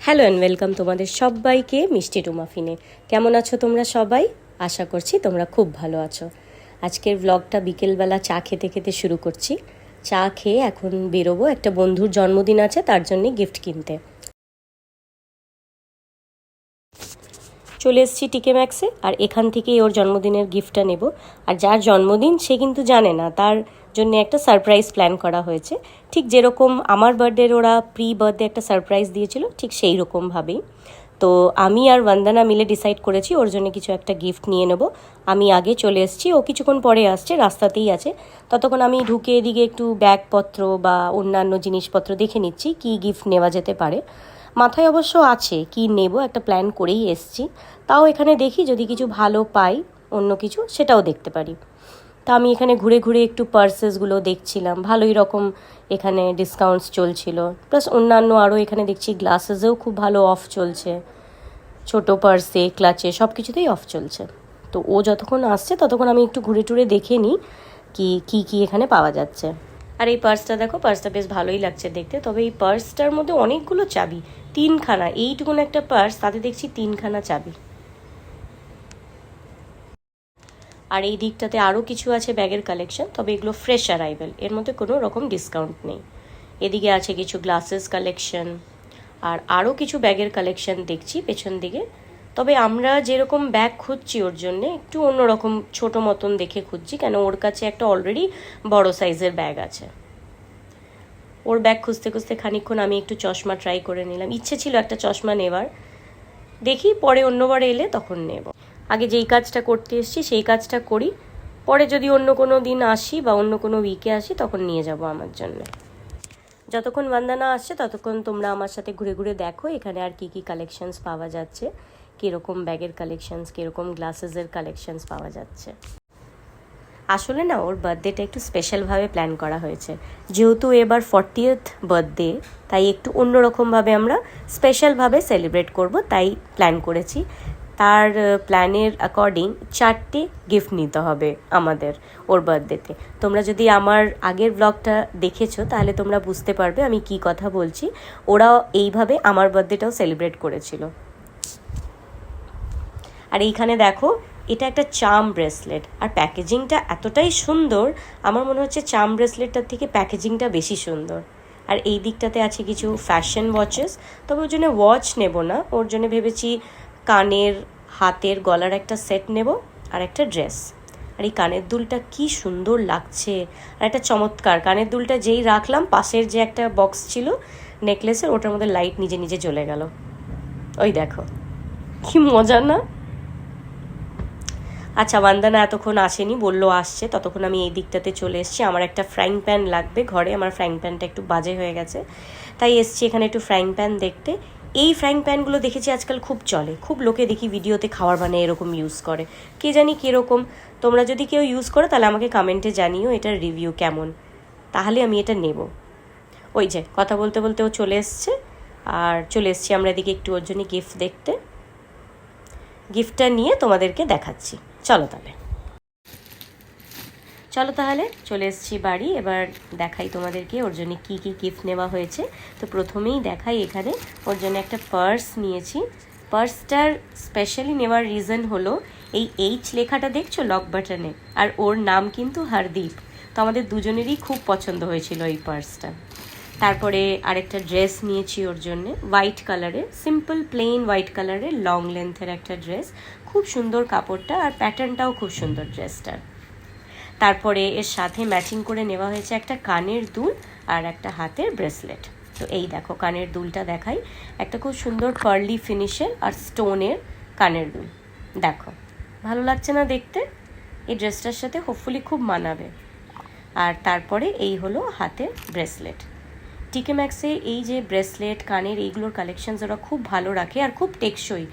Hello and welcome তোমাদের সবাইকে মিষ্টি টু মাফিনে। কেমন আছো তোমরা সবাই? আশা করছি তোমরা খুব ভালো আছো। আজকের ব্লগটা বিকেলবেলা চা খেতে খেতে শুরু করছি। চা খেয়ে এখন বেরোবো, একটা বন্ধুর জন্মদিন আছে, তার জন্যে গিফট কিনতে চলে এসেছি টিকে ম্যাক্সে। আর এখান থেকেই ওর জন্মদিনের গিফটটা নেব। আর যার জন্মদিন সে কিন্তু জানে না, তার জন্য একটা সারপ্রাইজ প্ল্যান করা হয়েছে। ঠিক যেরকম আমার বার্থডের ওরা প্রি বার্থডে একটা সারপ্রাইজ দিয়েছিল, ঠিক সেই রকমভাবেই। তো আমি আর বন্দনা মিলে ডিসাইড করেছি ওর জন্য কিছু একটা গিফট নিয়ে নেব। আমি আগে চলে এসেছি, ও কিছুক্ষণ পরে আসছে, রাস্তাতেই আছে। ততক্ষণ আমি ঢুকে এদিকে একটু ব্যাগপত্র বা অন্যান্য জিনিসপত্র দেখে নিচ্ছি কি গিফট নেওয়া যেতে পারে। মাথায় অবশ্য আছে কি নেব, একটা প্ল্যান করেই এসছি। তাও এখানে দেখি যদি কিছু ভালো পাই, অন্য কিছু সেটাও দেখতে পারি। তা আমি এখানে ঘুরে ঘুরে একটু পার্সেসগুলো দেখছিলাম, ভালোই রকম এখানে ডিসকাউন্টস চলছিল। প্লাস অন্যান্য আরও এখানে দেখছি গ্লাসেসেও খুব ভালো অফ চলছে, ছোটো পার্সে ক্লাচে সব কিছুতেই অফ চলছে। তো ও যতক্ষণ আসছে ততক্ষণ আমি একটু ঘুরে টুরে দেখে নিই কি এখানে পাওয়া যাচ্ছে। আর এই পার্সটা দেখো, পার্সটা বেশ ভালোই লাগছে দেখতে। তবে এই পার্সটার মধ্যে অনেকগুলো চাবি, তিনখানা, এইটুকুন একটা পার্স, তাতে দেখছি তিনখানা চাবি। আর এই দিকটাতে আরও কিছু আছে ব্যাগের কালেকশন, তবে এগুলো ফ্রেশ অ্যারাইভেল, এর মধ্যে কোনো রকম ডিসকাউন্ট নেই। এদিকে আছে কিছু গ্লাসেস কালেকশন, আর আরও কিছু ব্যাগের কালেকশন দেখছি পেছন দিকে। তবে আমরা যেরকম ব্যাগ খুঁজছি ওর জন্যে একটু অন্যরকম ছোটো মতন দেখে খুঁজছি, কেন ওর কাছে একটা অলরেডি বড় সাইজের ব্যাগ আছে। ওর ব্যাগ খুঁজতে খুঁজতে খানিকক্ষণ আমি একটু চশমা ট্রাই করে নিলাম, ইচ্ছে ছিল একটা চশমা নেবার, দেখি পরে অন্যবার এলে তখন নেব। আগে যেই কাজটা করতে এসেছি সেই কাজটা করি, পরে যদি অন্য কোনো দিন আসি বা অন্য কোনো উইকে আসি তখন নিয়ে যাব আমার জন্য। যতক্ষণ বন্দনা আসছে ততক্ষণ তোমরা আমার সাথে ঘুরে ঘুরে দেখো এখানে আর কি কালেকশনস পাওয়া যাচ্ছে, কীরকম ব্যাগের কালেকশনস, কীরকম গ্লাসেসের কালেকশনস পাওয়া যাচ্ছে। আসলে না, ওর বার্থডেটা একটু স্পেশালভাবে প্ল্যান করা হয়েছে। যেহেতু এবার 40th বার্থডে, তাই একটু অন্যরকমভাবে আমরা স্পেশালভাবে সেলিব্রেট করব, তাই প্ল্যান করেছি। তার প্ল্যানের অ্যাকর্ডিং 4টে গিফট নিতে হবে আমাদের ওর বার্থডেতে। তোমরা যদি আমার আগের ব্লগটা দেখেছো তাহলে তোমরা বুঝতে পারবে আমি কি কথা বলছি। ওরা এইভাবে আমার বার্থডেটাও সেলিব্রেট করেছিল। আর এইখানে দেখো, এটা একটা চার্ম ব্রেসলেট, আর প্যাকেজিংটা এতটাই সুন্দর, আমার মনে হচ্ছে চার্ম ব্রেসলেটটার থেকে প্যাকেজিংটা বেশি সুন্দর। আর এই দিকটাতে আছে কিছু ফ্যাশন ওয়াচেস, তবে ওর জন্য ওয়াচ নেব না, ওর জন্য ভেবেছি কানের, হাতের, গলার একটা সেট নেব আর একটা ড্রেস। আর এই কানের দুলটা কি সুন্দর লাগছে, আর একটা চমৎকার কানের দুলটা যেই রাখলাম, পাশের যে একটা বক্স ছিল নেকলেসের, ওটার মধ্যে লাইট নিজে নিজে জ্বলে গেল। ওই দেখো কি মজা না। আচ্ছা, বন্দনা এতক্ষণ আসেনি, বললো আসছে, ততক্ষণ আমি এই দিকটাতে চলে এসেছি। আমার একটা ফ্রাইং প্যান লাগবে ঘরে, আমার ফ্রাইং প্যানটা একটু বাজে হয়ে গেছে, তাই এসছি এখানে একটু ফ্রাইং প্যান দেখতে। এই ফ্রাইং প্যানগুলো দেখেছি আজকাল খুব চলে, খুব লোকে দেখি ভিডিওতে খাবার বানিয়ে এরকম ইউজ করে, কে জানি কীরকম। তোমরা যদি কেউ ইউজ করো তাহলে আমাকে কমেন্টে জানিও এটার রিভিউ কেমন, তাহলে আমি এটা নেব। ওই যে কথা বলতে বলতে ও চলে এসছে, আর চলে এসছি আমরা এদিকে একটু ওর জন্য গিফট দেখতে। গিফটটা নিয়ে তোমাদেরকে দেখাচ্ছি, চলো তাহলে চলে এসেছি বাড়ি। এবার দেখাই তোমাদেরকে ওর জন্য কী গিফট নেওয়া হয়েছে। তো প্রথমেই দেখাই, এখানে ওর জন্য একটা পার্স নিয়েছি। পার্সটার স্পেশালি নেওয়ার রিজন হলো এই এইচ লেখাটা দেখছো লক বাটনে, আর ওর নাম কিন্তু হরদীপ। তো আমাদের দুজনেরই খুব পছন্দ হয়েছিল এই পার্সটা। তারপরে আরেকটা ড্রেস নিয়েছি ওর জন্যে, হোয়াইট কালারের, সিম্পল প্লেন হোয়াইট কালারের লং লেন্থের একটা ড্রেস, খুব সুন্দর কাপড়টা, আর প্যাটার্নটাও খুব সুন্দর ড্রেসটার। তারপরে এর সাথে ম্যাচিং করে নেওয়া হয়েছে একটা কানের দুল আর একটা হাতের ব্রেসলেট। তো এই দেখো কানের দুলটা দেখাই, একটা খুব সুন্দর পার্লি ফিনিশের আর স্টোনের কানের দুল, দেখো ভালো লাগছে না দেখতে? এই ড্রেসটার সাথে হোপফুলি খুব মানাবে। আর তারপরে এই হলো হাতের ব্রেসলেট। টিকে ম্যাক্সে এই যে ব্রেসলেট, কানের, এইগুলোর কালেকশানস ওরা খুব ভালো রাখে, আর খুব টেকসই,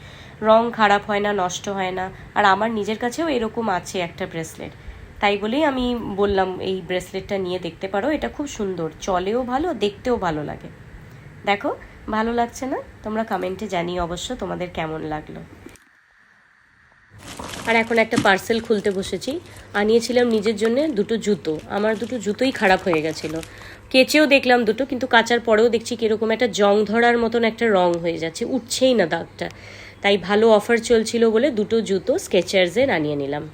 রং খারাপ হয় না, নষ্ট হয় না। আর আমার নিজের কাছেও এরকম আছে একটা ব্রেসলেট, তাই বলেই আমি বললাম এই ব্রেসলেটটা নিয়ে দেখতে পারো, এটা খুব সুন্দর, চলেও ভালো, দেখতেও ভালো লাগে। দেখো ভালো লাগছে না? তোমরা কমেন্টে জানিও অবশ্য তোমাদের কেমন লাগলো। আর এখন একটা পার্সেল খুলতে বসেছি। আনিয়েছিলাম নিজের জন্য দুটো জুতো, আমার দুটো জুতোই খারাপ হয়ে গেছিলো। কেচেও দেখলাম দুটো, কিন্তু কাচার পরেও দেখছি কীরকম একটা জং ধরার মতন একটা রং হয়ে যাচ্ছে, উঠছেই না দাগটা। তাই ভালো অফার চলছিল বলে দুটো জুতো স্কেচার্সের আনিয়ে নিলাম।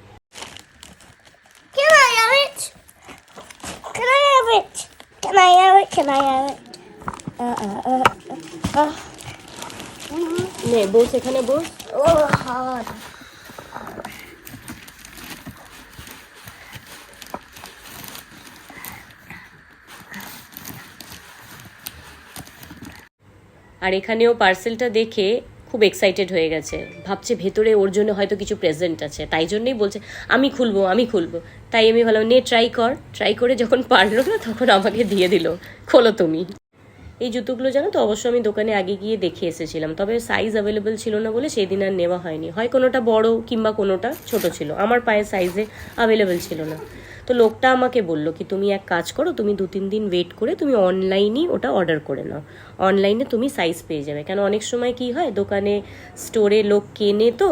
নে বস, এখানে বস। আর এখানেও পার্সেলটা দেখে খুব এক্সাইটেড হয়ে গেছে, ভাবছে ভেতরে ওর জন্য হয়তো কিছু প্রেজেন্ট আছে, তাই জন্যই বলছে আমি খুলবো। তাই আমি ভাবলাম নে ট্রাই করে যখন পারলো না তখন আমাকে দিয়ে দিল, খোলো তুমি। এই জুতোগুলো জানো তো, অবশ্য আমি দোকানে আগে গিয়ে দেখে এসেছিলাম, তবে সাইজ অ্যাভেলেবেল ছিল না বলে সেই দিন আর নেওয়া হয়নি। হয় কোনোটা বড় কিংবা কোনোটা ছোট ছিল, আমার পায়ের সাইজে অ্যাভেলেবেল ছিল না। তো লোকটা আমাকে বললো কি তুমি এক কাজ করো, তুমি 2-3 দিন ওয়েট করে তুমি অনলাইনেই ওটা অর্ডার করে নাও, অনলাইনে তুমি সাইজ পেয়ে যাবে। কেন অনেক সময় কি হয়, দোকানে স্টোরে লোক কেনে তো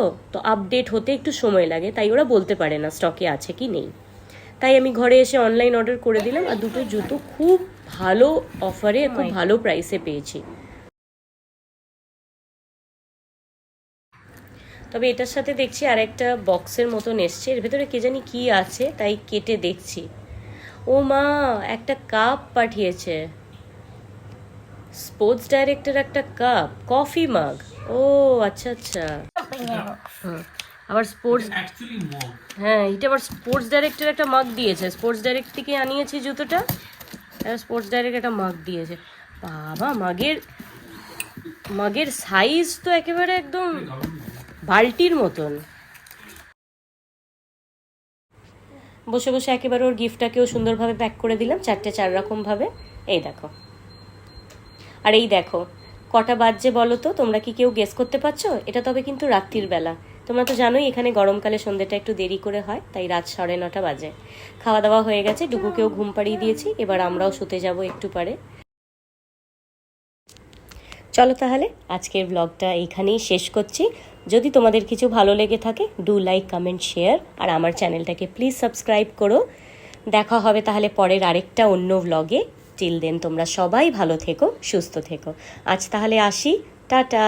আপডেট হতে একটু সময় লাগে, তাই ওরা বলতে পারে না স্টকে আছে কি নেই। তাই আমি ঘরে এসে অনলাইন অর্ডার করে দিলাম, আর দুটো জুতো খুব ভালো অফারে খুব ভালো প্রাইসে পেয়েছি। তবে এটার সাথে দেখছি আর একটা বক্সের মতন এসছে, এর ভেতরে কে জানি কি আছে, তাই কেটে দেখছি। ও মা, একটা কাপ পাঠিয়েছে, স্পোর্টস ডাইরেক্টর একটা কাপ, কফি মাগ। ও আচ্ছা, আবার স্পোর্টস, হ্যাঁ এটা আবার স্পোর্টস ডাইরেক্টর একটা মাগ দিয়েছে। স্পোর্টস ডাইরেক্ট থেকে আনিয়েছি জুতোটা, স্পোর্টস ডাইরেক্ট একটা মাগ দিয়েছে। বাবা, মাগের সাইজ তো একেবারে একদম বালতির মতন। বসে বসে একেবারে ওর গিফটটাকেও সুন্দরভাবে প্যাক করে দিলাম, 4 রকমভাবে। এই দেখো, আর এই দেখো কটা বাজছে বলো তো, তোমরা কি কেউ গেস করতে পারছো? এটা তবে কিন্তু রাত্রির বেলা। তোমরা তো জানোই এখানে গরমকালে সন্ধ্যেটা একটু দেরি করে হয়, তাই রাত 9:30 বাজে। খাওয়া দাওয়া হয়ে গেছে, ডুগুকেও ঘুম পাড়িয়ে দিয়েছি, এবার আমরাও শুতে যাব একটু পরে। চলো তাহলে আজকের ব্লগটা এইখানেই শেষ করছি। যদি তোমাদের কিছু ভালো লেগে থাকে ডু লাইক, কমেন্ট, শেয়ার, আর আমার চ্যানেলটাকে প্লিজ সাবস্ক্রাইব করো। দেখা হবে তাহলে পরের আরেকটা অন্য ব্লগে। টিল দেন তোমরা সবাই ভালো থেকো, সুস্থ থেকো। আজ তাহলে আসি, টাটা।